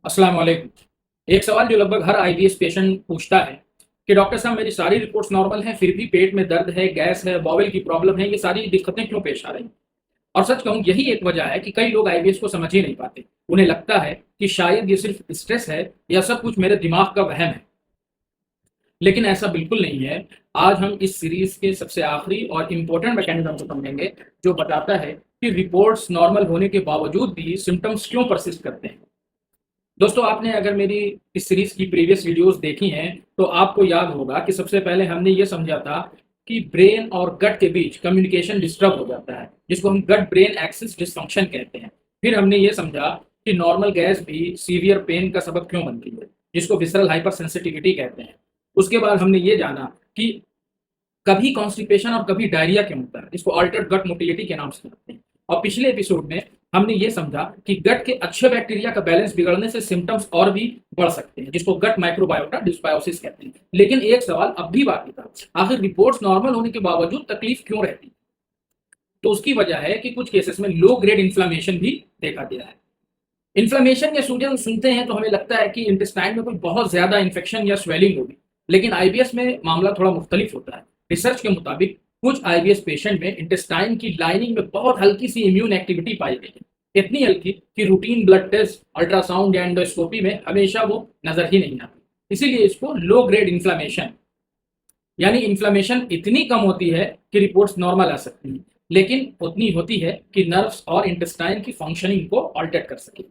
अस्सलाम वालेकुम। एक सवाल जो लगभग हर आईबीएस पेशेंट पूछता है कि डॉक्टर साहब मेरी सारी रिपोर्ट्स नॉर्मल हैं, फिर भी पेट में दर्द है, गैस है, बॉवेल की प्रॉब्लम है, ये सारी दिक्कतें क्यों पेश आ रही हैं? और सच कहूँ यही एक वजह है कि कई लोग आईबीएस को समझ ही नहीं पाते। उन्हें लगता है कि शायद ये सिर्फ स्ट्रेस है या सब कुछ मेरे दिमाग का वहम है, लेकिन ऐसा बिल्कुल नहीं है। आज हम इस सीरीज के सबसे आखिरी और इम्पोर्टेंट मैकेनिज्म को समझेंगे जो बताता है कि रिपोर्ट्स नॉर्मल होने के बावजूद भी सिम्टम्स क्यों परसिस्ट करते हैं। दोस्तों, आपने अगर मेरी इस सीरीज की प्रीवियस वीडियोस देखी हैं तो आपको याद होगा कि सबसे पहले हमने ये समझा था कि ब्रेन और गट के बीच कम्युनिकेशन डिस्टर्ब हो जाता है, जिसको हम गट ब्रेन एक्सिस डिस्फंक्शन कहते हैं। फिर हमने ये समझा कि नॉर्मल गैस भी सीवियर पेन का सबब क्यों बनती है, जिसको विसरल हाइपर सेंसिटिविटी कहते हैं। उसके बाद हमने ये जाना कि कभी कॉन्स्टिपेशन और कभी डायरिया क्यों होता है, इसको अल्टर्ड गट मोटिलिटी के नाम से जानते हैं। और पिछले एपिसोड में हमने ये समझा कि गट के अच्छे बैक्टीरिया का बैलेंस बिगड़ने से सिम्टम्स और भी बढ़ सकते हैं, जिसको गट माइक्रोबायोटा डिस्बायोसिस कहते हैं। लेकिन एक सवाल अब भी बाकी था, आखिर रिपोर्ट्स नॉर्मल होने के बावजूद तकलीफ क्यों रहती है? तो उसकी वजह है कि कुछ केसेस में लो ग्रेड इन्फ्लामेशन भी देखा गया है। इन्फ्लेमेशन या सूजन सुनते हैं तो हमें लगता है कि इंटेस्टाइन में कोई बहुत ज्यादा इन्फेक्शन या स्वेलिंग होगी, लेकिन आईबीएस में मामला थोड़ा मुख्तलिफ होता है। रिसर्च के मुताबिक कुछ आईबीएस पेशेंट में इंटेस्टाइन की लाइनिंग में बहुत हल्की सी इम्यून एक्टिविटी पाई गई है, इतनी हल्की कि रूटीन ब्लड टेस्ट, अल्ट्रासाउंड या एंडोस्कोपी में हमेशा वो नजर ही नहीं आती। इसीलिए इसको लो ग्रेड इन्फ्लेमेशन, यानी इन्फ्लेमेशन इतनी कम होती है कि रिपोर्ट्स नॉर्मल आ सकती हैं, लेकिन उतनी होती है कि नर्व्स और इंटेस्टाइन की फंक्शनिंग को ऑल्टर कर सके।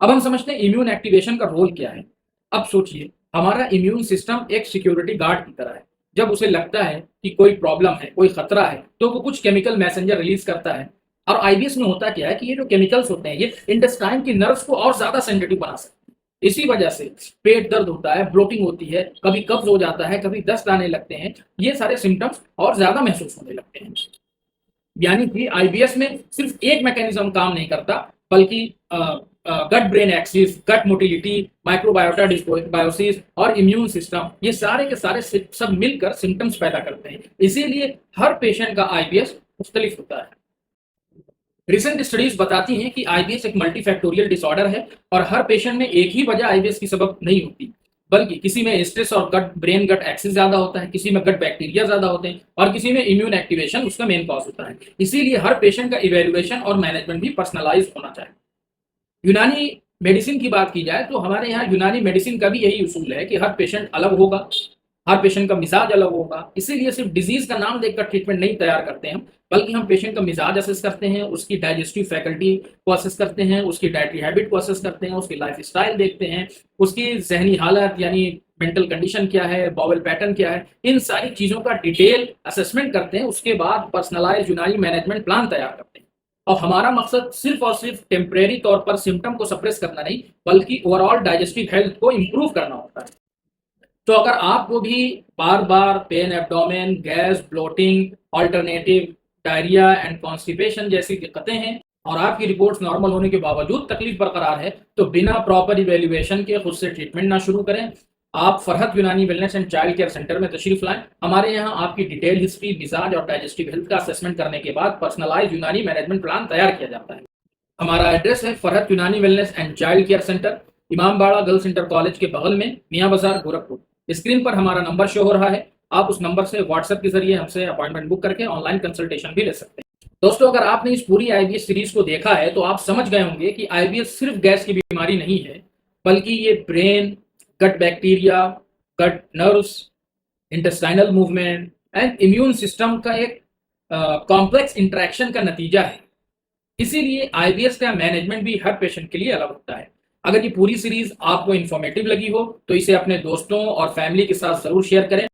अब हम समझते हैं इम्यून एक्टिवेशन का रोल क्या है। अब सोचिए, हमारा इम्यून सिस्टम एक सिक्योरिटी गार्ड की तरह है। जब उसे लगता है कि कोई प्रॉब्लम है, कोई खतरा है, तो वो कुछ केमिकल मैसेंजर रिलीज करता है। और आईबीएस में होता क्या है कि ये जो केमिकल्स होते हैं ये इंटेस्टाइन की नर्व्स को और ज्यादा सेंसिटिव बना सकते हैं। इसी वजह से पेट दर्द होता है, ब्लोटिंग होती है, कभी कब्ज हो जाता है, कभी दस्त आने लगते हैं। ये सारे सिम्टम्स और ज्यादा महसूस होने लगते हैं। यानी कि आईबीएस में सिर्फ एक मैकेनिज्म काम नहीं करता, बल्कि गट ब्रेन एक्सिस, गट मोटिलिटी, माइक्रोबायोटा डिस्बायोसिस और इम्यून सिस्टम, ये सारे के सारे सब मिलकर सिम्टम्स पैदा करते हैं। इसीलिए हर पेशेंट का आईबीएस मुख्तलिफ होता है। रिसेंट स्टडीज बताती हैं कि आईबीएस एक मल्टीफैक्टोरियल डिसऑर्डर है और हर पेशेंट में एक ही वजह आईबीएस की सबब नहीं होती, बल्कि किसी में स्ट्रेस और गट ब्रेन गट एक्सिस ज्यादा होता है, किसी में गट बैक्टीरिया ज्यादा होते हैं और किसी में इम्यून एक्टिवेशन उसका मेन कॉज होता है। इसीलिए हर पेशेंट का इवेल्युएशन और मैनेजमेंट भी पर्सनलाइज होना चाहिए। यूनानी मेडिसिन की बात की जाए तो हमारे यहाँ यूनानी मेडिसिन का भी यही उसूल है कि हर पेशेंट अलग होगा, हर पेशेंट का मिजाज अलग होगा। इसीलिए सिर्फ डिजीज का नाम देखकर ट्रीटमेंट नहीं तैयार करते हम, बल्कि हम पेशेंट का मिजाज असेस करते हैं, उसकी डाइजेस्टिव फैकल्टी को असेस करते हैं, उसकी डाइटरी हैबिट को असेस करते हैं, उसकी लाइफ स्टाइल देखते हैं, उसकी जहनी हालत यानी मेंटल कंडीशन क्या है, बॉवल पैटर्न क्या है, इन सारी चीज़ों का डिटेल असेसमेंट करते हैं। उसके बाद पर्सनलाइज यूनानी मैनेजमेंट प्लान तैयार करते हैं। और हमारा मकसद सिर्फ और सिर्फ टेम्परेरी तौर पर सिम्टम को सप्रेस करना नहीं, बल्कि ओवरऑल डाइजेस्टिव हेल्थ को इम्प्रूव करना होता है। तो अगर आपको भी बार बार pain abdomen, gas, bloating, alternative diarrhoea and constipation जैसी दिक्कतें हैं और आपकी रिपोर्ट्स नॉर्मल होने के बावजूद तकलीफ बरकरार है, तो बिना प्रॉपर इवेल्युएशन के खुद से ट्रीटमेंट ना शुरू करें। आप फरहत यूनानी wellness and child care centre में तशरीफ लाएं। हमारे यहाँ आपकी डिटेल हिस्ट्री, मिजाज और डाइजेस्टिव हेल्थ का असेसमेंट करने के बाद पर्सनलाइज यूनानी मैनेजमेंट प्लान तैयार किया जाता है। हमारा एड्रेस है फरहत यूनानी wellness and child care centre, Imambara girls inter college के बगल में, मियाँ बाजार, गोरखपुर। स्क्रीन पर हमारा नंबर शो हो रहा है, आप उस नंबर से व्हाट्सएप के जरिए हमसे अपॉइंटमेंट बुक करके ऑनलाइन कंसल्टेशन भी ले सकते हैं। दोस्तों, अगर आपने इस पूरी आईबीएस सीरीज को देखा है तो आप समझ गए होंगे कि आईबीएस सिर्फ गैस की बीमारी नहीं है, बल्कि ये brain, gut bacteria, gut nerves, intestinal movement and immune system का एक कॉम्प्लेक्स इंटरेक्शन का नतीजा है। इसीलिए आईबीएस का मैनेजमेंट भी हर पेशेंट के लिए अलग होता है। अगर ये पूरी सीरीज आपको इन्फॉर्मेटिव लगी हो तो इसे अपने दोस्तों और फैमिली के साथ जरूर शेयर करें।